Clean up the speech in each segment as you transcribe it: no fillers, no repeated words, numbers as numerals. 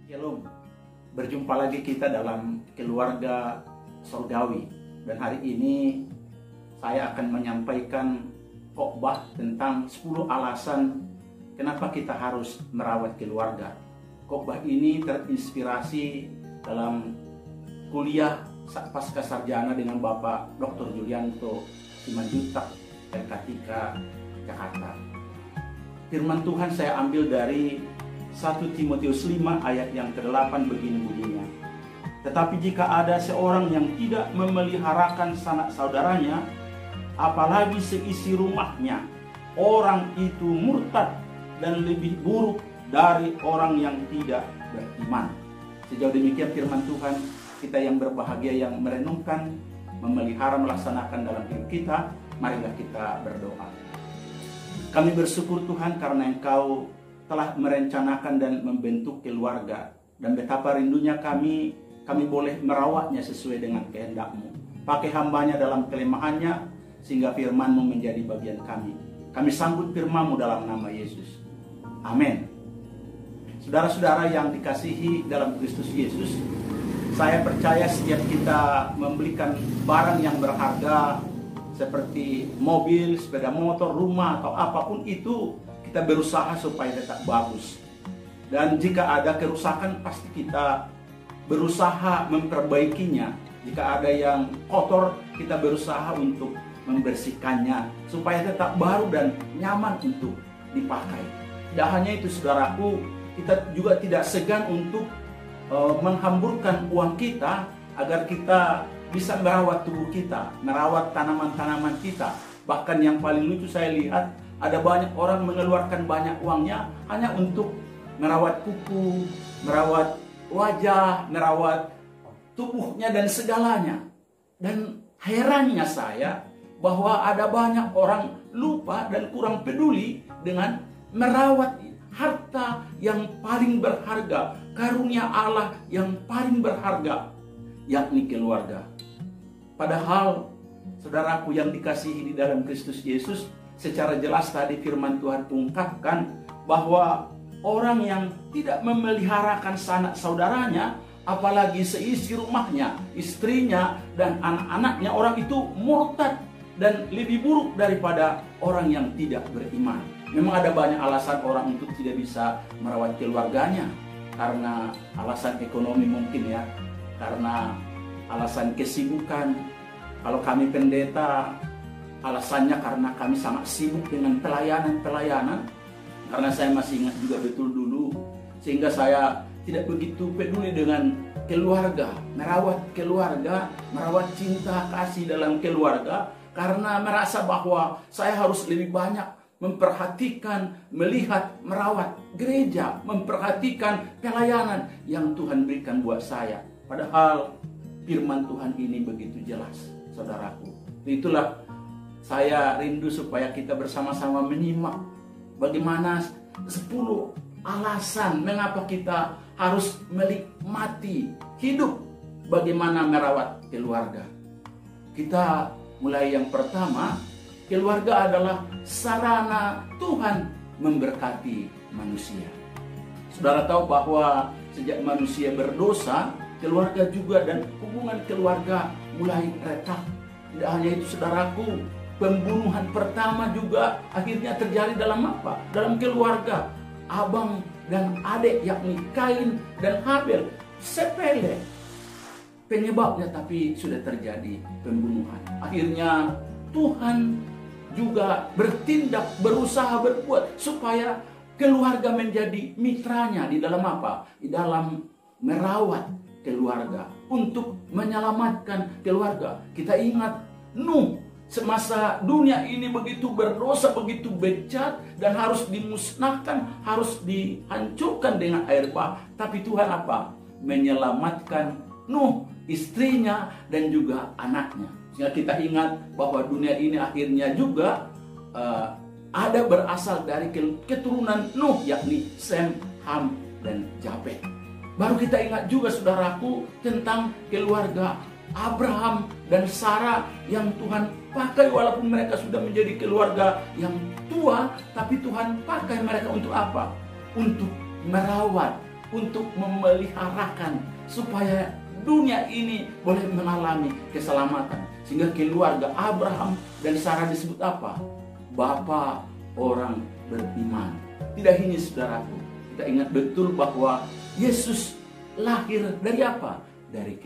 Shalom, berjumpa lagi kita dalam keluarga surgawi. Dan hari ini saya akan menyampaikan khotbah tentang 10 alasan kenapa kita harus merawat keluarga. Khotbah ini terinspirasi dalam kuliah pasca sarjana dengan Bapak Dr. Julianto Simanjuntak Katika, Jakarta. Firman Tuhan saya ambil dari 1 Timotius 5 ayat yang ke-8 begini bunyinya. Tetapi jika ada seorang yang tidak memeliharakan sanak saudaranya, apalagi seisi rumahnya, orang itu murtad dan lebih buruk dari orang yang tidak beriman. Sejauh demikian firman Tuhan, kita yang berbahagia yang merenungkan, memelihara, melaksanakan dalam hidup kita. Marilah kita berdoa. Kami bersyukur Tuhan karena Engkau telah merencanakan dan membentuk keluarga, dan betapa rindunya kami boleh merawatnya sesuai dengan kehendak-Mu. Pakai hamba-Nya dalam kelemahannya sehingga firman-Mu menjadi bagian kami. Kami sambut firman-Mu dalam nama Yesus. Amin. Saudara-saudara yang dikasihi dalam Kristus Yesus, saya percaya setiap kita membelikan barang yang berharga seperti mobil, sepeda motor, rumah atau apapun itu, kita berusaha supaya tetap bagus. Dan jika ada kerusakan, pasti kita berusaha memperbaikinya. Jika ada yang kotor, kita berusaha untuk membersihkannya supaya tetap baru dan nyaman untuk dipakai. Tidak hanya itu saudaraku, kita juga tidak segan untuk menghamburkan uang kita agar kita bisa merawat tubuh kita, merawat tanaman-tanaman kita. Bahkan yang paling lucu saya lihat, ada banyak orang mengeluarkan banyak uangnya hanya untuk merawat kuku, merawat wajah, merawat tubuhnya dan segalanya. Dan herannya saya bahwa ada banyak orang lupa dan kurang peduli dengan merawat harta yang paling berharga, karunia Allah yang paling berharga, yakni keluarga. Padahal saudaraku yang dikasihi di dalam Kristus Yesus, secara jelas tadi firman Tuhan ungkapkan bahwa orang yang tidak memeliharakan sanak saudaranya, apalagi seisi rumahnya, istrinya dan anak-anaknya, orang itu murtad dan lebih buruk daripada orang yang tidak beriman. Memang ada banyak alasan orang untuk tidak bisa merawat keluarganya, karena alasan ekonomi mungkin ya, karena alasan kesibukan. Kalau kami pendeta, alasannya karena kami sangat sibuk dengan pelayanan. Karena saya masih ingat juga betul dulu, sehingga saya tidak begitu peduli dengan keluarga, merawat cinta kasih dalam keluarga, karena merasa bahwa saya harus lebih banyak memperhatikan, melihat, merawat gereja, memperhatikan pelayanan yang Tuhan berikan buat saya. Padahal firman Tuhan ini begitu jelas, saudaraku. Itulah saya rindu supaya kita bersama-sama menyimak bagaimana 10 alasan mengapa kita harus menikmati hidup, bagaimana merawat keluarga. Kita mulai yang pertama, keluarga adalah sarana Tuhan memberkati manusia. Saudara tahu bahwa sejak manusia berdosa, keluarga juga dan hubungan keluarga mulai retak. Tidak hanya itu saudaraku, pembunuhan pertama juga akhirnya terjadi dalam apa? Dalam keluarga. Abang dan adik yakni Kain dan Habel. Sepele penyebabnya, tapi sudah terjadi pembunuhan. Akhirnya Tuhan juga bertindak, berusaha berbuat supaya keluarga menjadi mitranya di dalam apa? Di dalam merawat keluarga, untuk menyelamatkan keluarga. Kita ingat Nuh, semasa dunia ini begitu berdosa, begitu bejat dan harus dimusnahkan, harus dihancurkan dengan air bah. Tapi Tuhan apa? Menyelamatkan Nuh, istrinya dan juga anaknya. Sehingga kita ingat bahwa dunia ini akhirnya juga ada berasal dari keturunan Nuh, yakni Sem, Ham dan Jafet. Baru kita ingat juga saudaraku tentang keluarga Abraham dan Sarah yang Tuhan pakai walaupun mereka sudah menjadi keluarga yang tua, tapi Tuhan pakai mereka untuk apa? Untuk merawat untuk memeliharakan supaya dunia ini boleh mengalami keselamatan. Sehingga keluarga Abraham dan Sarah disebut apa? Bapa orang beriman. Tidak ini saudaraku, kita ingat betul bahwa Yesus lahir dari apa? Dari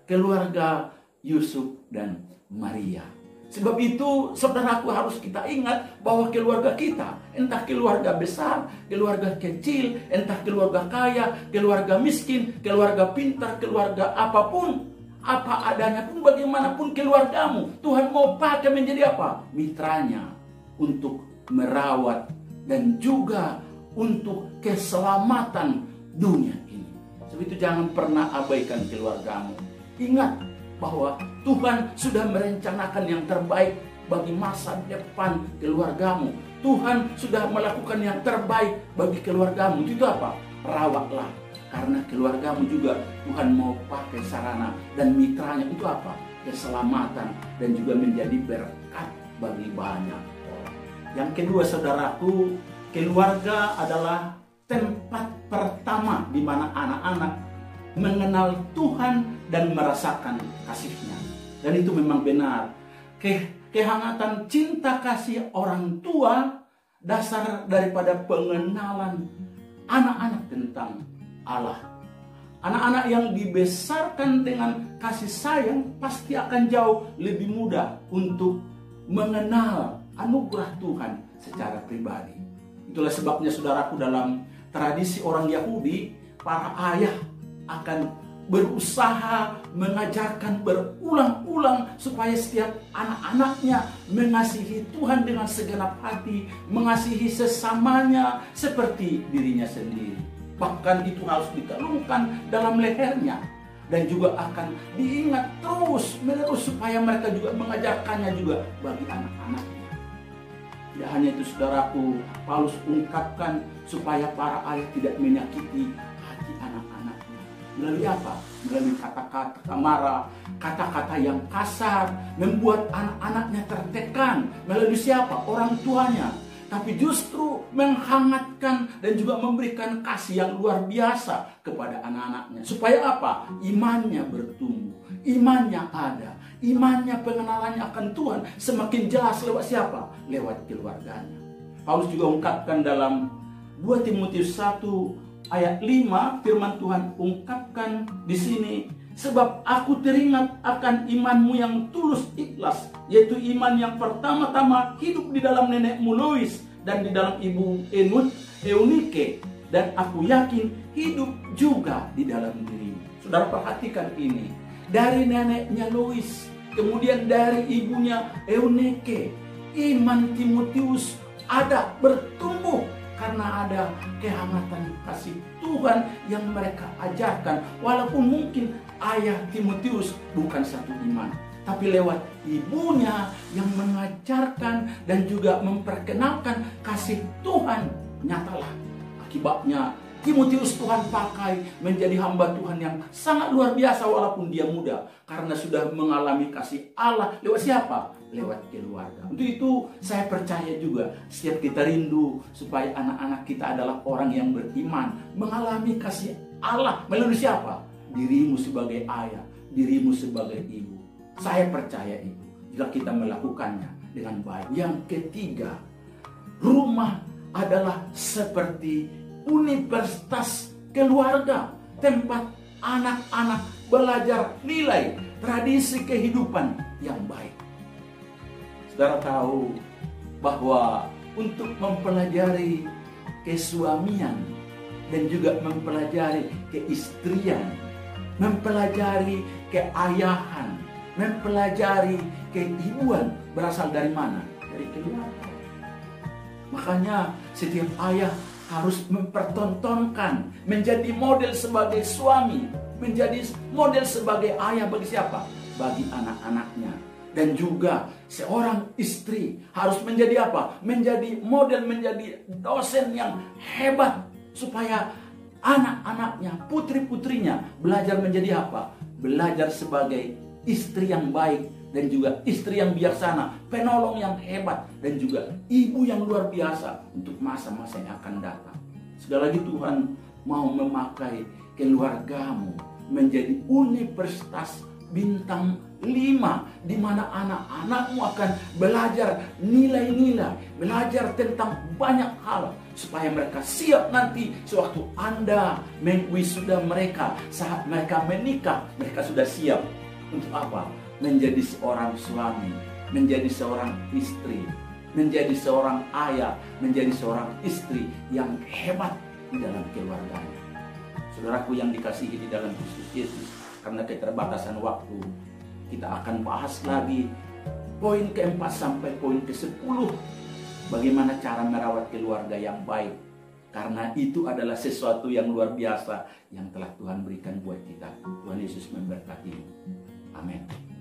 keluarga Yusuf dan Maria. Sebab itu saudaraku harus kita ingat bahwa keluarga kita, entah keluarga besar, keluarga kecil, entah keluarga kaya, keluarga miskin, keluarga pintar, keluarga apapun, apa adanya pun, bagaimanapun keluargamu, Tuhan mau pakai menjadi apa? Mitranya untuk merawat dan juga untuk keselamatan dunia ini. Sebab itu jangan pernah abaikan keluargamu. Ingat bahwa Tuhan sudah merencanakan yang terbaik bagi masa depan keluargamu. Tuhan sudah melakukan yang terbaik bagi keluargamu. Itu apa? Rawatlah. Karena keluargamu juga Tuhan mau pakai sarana dan mitranya untuk apa? Keselamatan dan juga menjadi berkat bagi banyak orang. Yang kedua saudaraku, keluarga adalah tempat pertama di mana anak-anak mengenal Tuhan dan merasakan kasih-Nya. Dan itu memang benar. Kehangatan cinta kasih orang tua dasar daripada pengenalan anak-anak tentang Allah. Anak-anak yang dibesarkan dengan kasih sayang pasti akan jauh lebih mudah untuk mengenal anugerah Tuhan secara pribadi. Itulah sebabnya saudaraku, dalam tradisi orang Yahudi, para ayah akan berusaha mengajarkan berulang-ulang supaya setiap anak-anaknya mengasihi Tuhan dengan segenap hati, mengasihi sesamanya seperti dirinya sendiri. Bahkan itu harus dikalungkan dalam lehernya dan juga akan diingat terus-menerus supaya mereka juga mengajarkannya juga bagi anak-anaknya. Tidak hanya itu saudaraku, Paulus ungkapkan supaya para ayah tidak menyakiti hati anak-anaknya. Melalui apa? Melalui kata-kata marah, kata-kata yang kasar, membuat anak-anaknya tertekan. Melalui siapa? Orang tuanya. Tapi justru menghangatkan dan juga memberikan kasih yang luar biasa kepada anak-anaknya. Supaya apa? Imannya bertumbuh, imannya ada, imannya, pengenalannya akan Tuhan semakin jelas lewat siapa? Lewat keluarganya. Paulus juga ungkapkan dalam 2 Timotius 1 ayat 5, firman Tuhan ungkapkan di sini, sebab aku teringat akan imanmu yang tulus ikhlas, yaitu iman yang pertama-tama hidup di dalam nenekmu Lois dan di dalam ibu Eunike, dan aku yakin hidup juga di dalam dirimu. Saudara perhatikan ini, dari neneknya Lois, kemudian dari ibunya Eunike, iman Timotius ada, bertumbuh karena ada kehangatan kasih Tuhan yang mereka ajarkan. Walaupun mungkin ayah Timotius bukan satu iman, tapi lewat ibunya yang mengajarkan dan juga memperkenalkan kasih Tuhan, nyatalah akibatnya Timotius Tuhan pakai menjadi hamba Tuhan yang sangat luar biasa walaupun dia muda, karena sudah mengalami kasih Allah lewat siapa? Lewat keluarga. Untuk itu saya percaya juga setiap kita rindu supaya anak-anak kita adalah orang yang beriman, mengalami kasih Allah melalui siapa? Dirimu sebagai ayah, dirimu sebagai ibu. Saya percaya itu jika kita melakukannya dengan baik. Yang ketiga, rumah adalah seperti universitas keluarga, tempat anak-anak belajar nilai, tradisi kehidupan yang baik. Saudara tahu bahwa untuk mempelajari kesuamian dan juga mempelajari keistrian, mempelajari keayahan, mempelajari keibuan berasal dari mana? Dari keluarga. Makanya setiap ayah harus mempertontonkan, menjadi model sebagai suami, menjadi model sebagai ayah bagi siapa? Bagi anak-anaknya. Dan juga seorang istri harus menjadi apa? Menjadi model, menjadi dosen yang hebat, supaya anak-anaknya, putri-putrinya belajar menjadi apa? Belajar sebagai istri yang baik dan juga istri yang bijaksana, penolong yang hebat, dan juga ibu yang luar biasa untuk masa-masa yang akan datang. Sekali lagi Tuhan mau memakai keluargamu menjadi universitas bintang 5, di mana anak-anakmu akan belajar nilai-nilai, belajar tentang banyak hal, supaya mereka siap nanti sewaktu Anda mengwisuda mereka, saat mereka menikah, mereka sudah siap untuk apa? Menjadi seorang suami, menjadi seorang istri, menjadi seorang ayah, menjadi seorang istri yang hebat di dalam keluarganya. Saudaraku yang dikasihi di dalam Kristus Yesus, karena keterbatasan waktu, kita akan bahas lagi poin ke-4 sampai poin ke-10. Bagaimana cara merawat keluarga yang baik. Karena itu adalah sesuatu yang luar biasa yang telah Tuhan berikan buat kita. Tuhan Yesus memberkati. Amin.